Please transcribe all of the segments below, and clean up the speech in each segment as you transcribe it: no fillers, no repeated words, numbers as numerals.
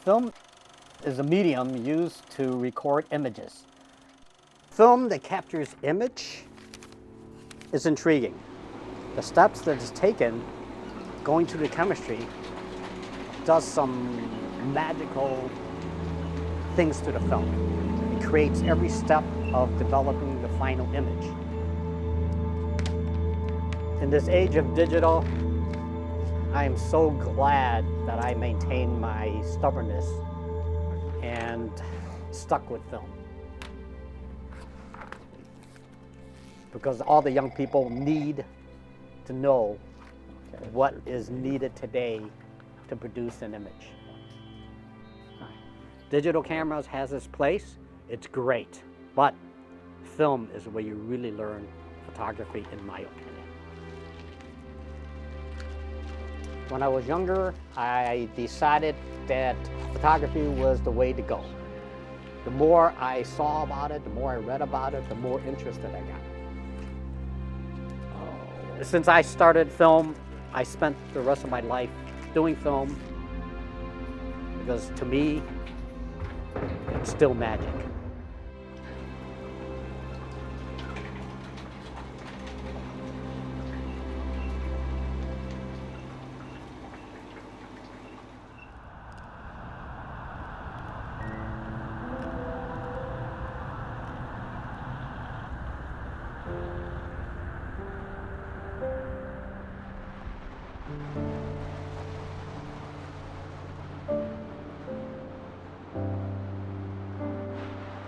Film is a medium used to record images. Film that captures image is intriguing. The steps that is taken going through the chemistry does some magical things to the film. It creates every step of developing the final image. In this age of digital, I am so glad that I maintained my stubbornness and stuck with film. Because all the young people need to know what is needed today to produce an image. Digital cameras has its place, it's great, but film is where you really learn photography, in my opinion. When I was younger, I decided that photography was the way to go. The more I saw about it, the more I read about it, the more interested I got. Since I started film, I spent the rest of my life doing film because to me, it's still magic.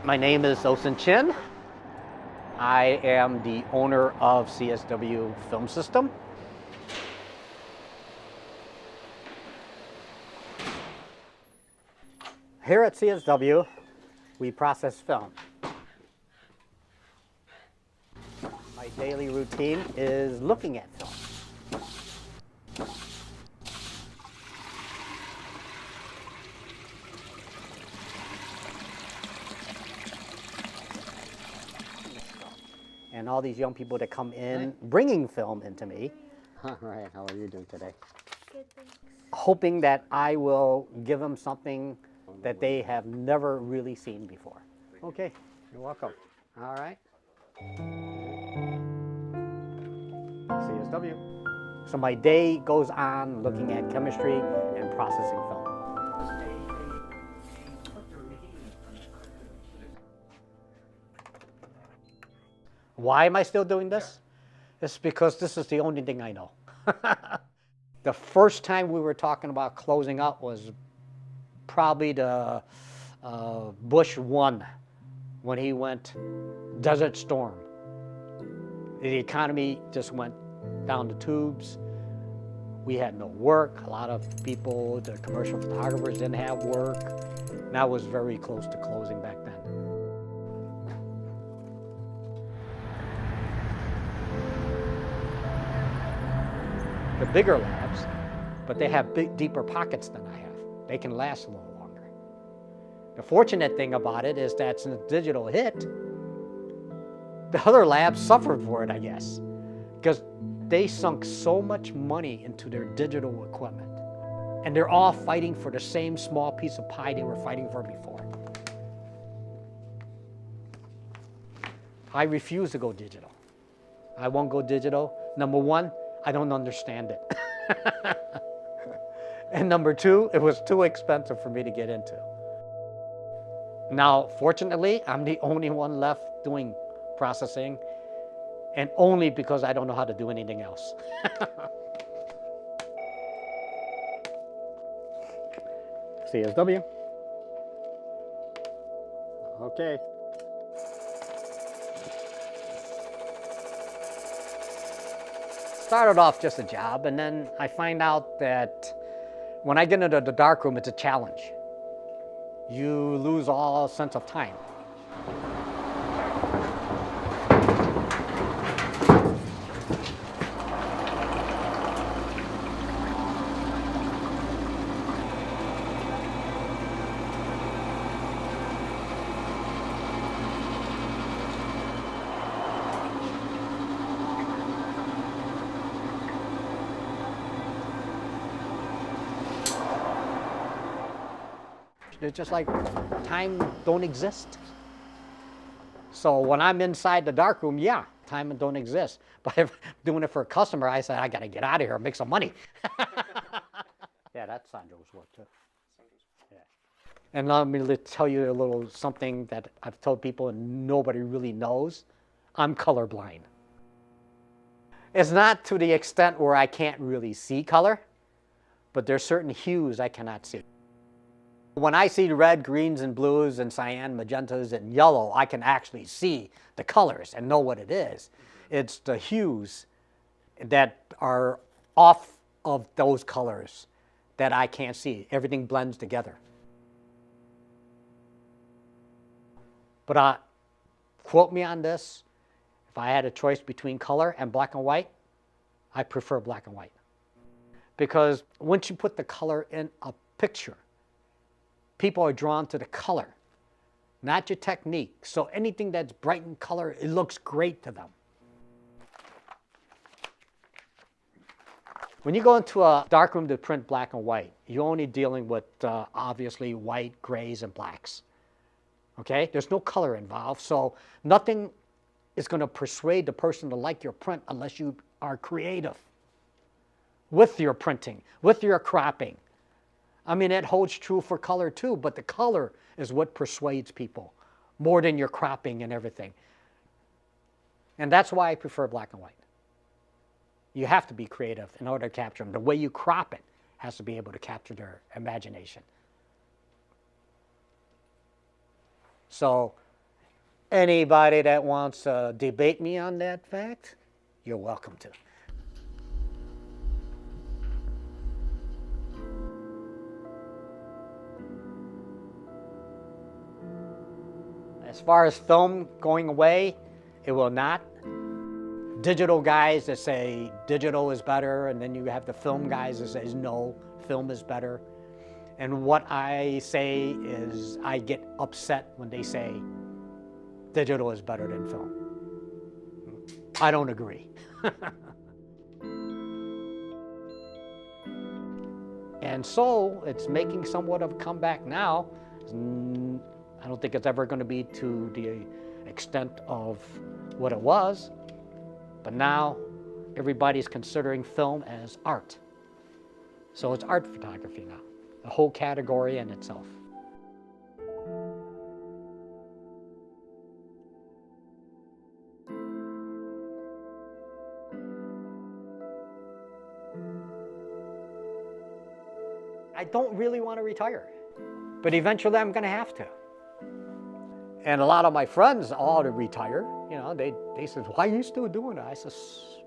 My name is Oson Chin. I am the owner of CSW Film System. Here at CSW, we process film. My daily routine is looking at film. And all these young people that come in, bringing film into me. All right, how are you doing today? Good, thanks. Hoping that I will give them something that they have never really seen before. Okay, you're welcome. All right. CSW. So my day goes on looking at chemistry and processing film. Why am I still doing this? It's because this is the only thing I know. The first time we were talking about closing up was probably the Bush 1 when he went Desert Storm. The economy just went down the tubes. We had no work. A lot of people, the commercial photographers, didn't have work. That was very close to closing back then. The bigger labs, but they have deeper pockets than I have. They can last a little longer. The fortunate thing about it is that since digital hit, the other labs suffered for it, I guess, because they sunk so much money into their digital equipment. And they're all fighting for the same small piece of pie they were fighting for before. I refuse to go digital. I won't go digital. Number one, I don't understand it. And number two, it was too expensive for me to get into. Now, fortunately, I'm the only one left doing processing, and only because I don't know how to do anything else. CSW. Okay. Started off just a job, and then I find out that when I get into the darkroom, it's a challenge. You lose all sense of time. It's just like time don't exist. So when I'm inside the darkroom, yeah, time don't exist. But if I'm doing it for a customer, I said, I got to get out of here and make some money. Yeah, that's Sandro's work too. Yeah. And let me tell you a little something that I've told people and nobody really knows. I'm colorblind. It's not to the extent where I can't really see color, but there's certain hues I cannot see. When I see red, greens, and blues, and cyan, magentas, and yellow, I can actually see the colors and know what it is. It's the hues that are off of those colors that I can't see. Everything blends together. But quote me on this, if I had a choice between color and black and white, I prefer black and white. Because once you put the color in a picture, people are drawn to the color, not your technique. So anything that's bright in color, it looks great to them. When you go into a darkroom to print black and white, you're only dealing with obviously white, grays, and blacks. Okay? There's no color involved, so nothing is going to persuade the person to like your print unless you are creative with your printing, with your cropping. I mean, it holds true for color too, but the color is what persuades people more than your cropping and everything. And that's why I prefer black and white. You have to be creative in order to capture them. The way you crop it has to be able to capture their imagination. So anybody that wants to debate me on that fact, you're welcome to. As far as film going away, it will not. Digital guys that say digital is better, and then you have the film guys that says no, film is better. And what I say is I get upset when they say digital is better than film. I don't agree. And so it's making somewhat of a comeback now. I don't think it's ever going to be to the extent of what it was, but now everybody's considering film as art. So it's art photography now, a whole category in itself. I don't really want to retire, but eventually I'm going to have to. And a lot of my friends all to retire, you know, they said, why are you still doing it? I said,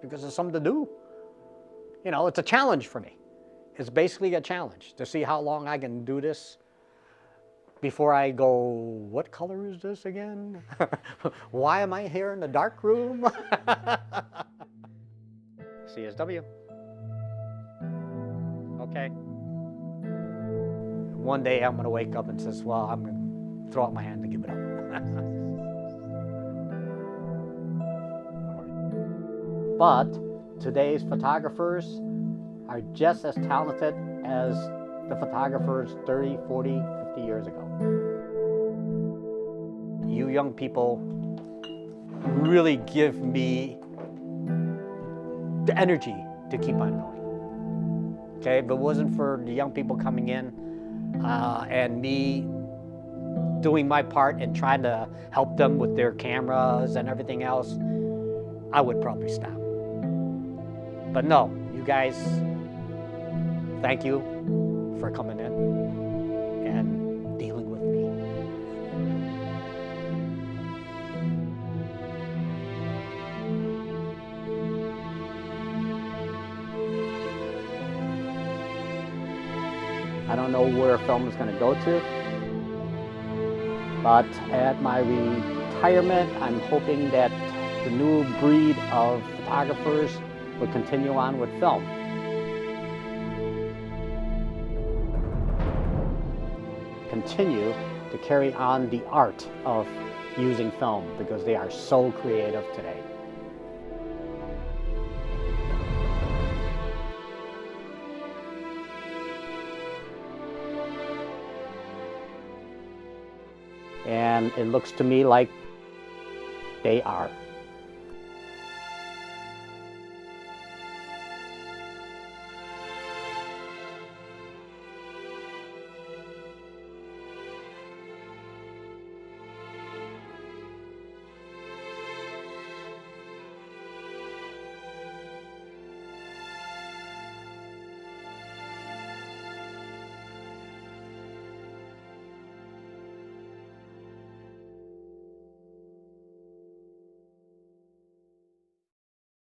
because it's something to do. You know, it's a challenge for me. It's basically a challenge to see how long I can do this before I go, what color is this again? Why am I here in the dark room? CSW. Okay. One day I'm going to wake up and says, well, I'm going to throw up my hand and give it up. But today's photographers are just as talented as the photographers 30, 40, 50 years ago. You young people really give me the energy to keep on going. Okay, if it wasn't for the young people coming in and me doing my part and trying to help them with their cameras and everything else, I would probably stop. But no, you guys, thank you for coming in and dealing with me. I don't know where film is going to go to, but at my retirement, I'm hoping that the new breed of photographers will continue on with film. Continue to carry on the art of using film because they are so creative today. And it looks to me like they are.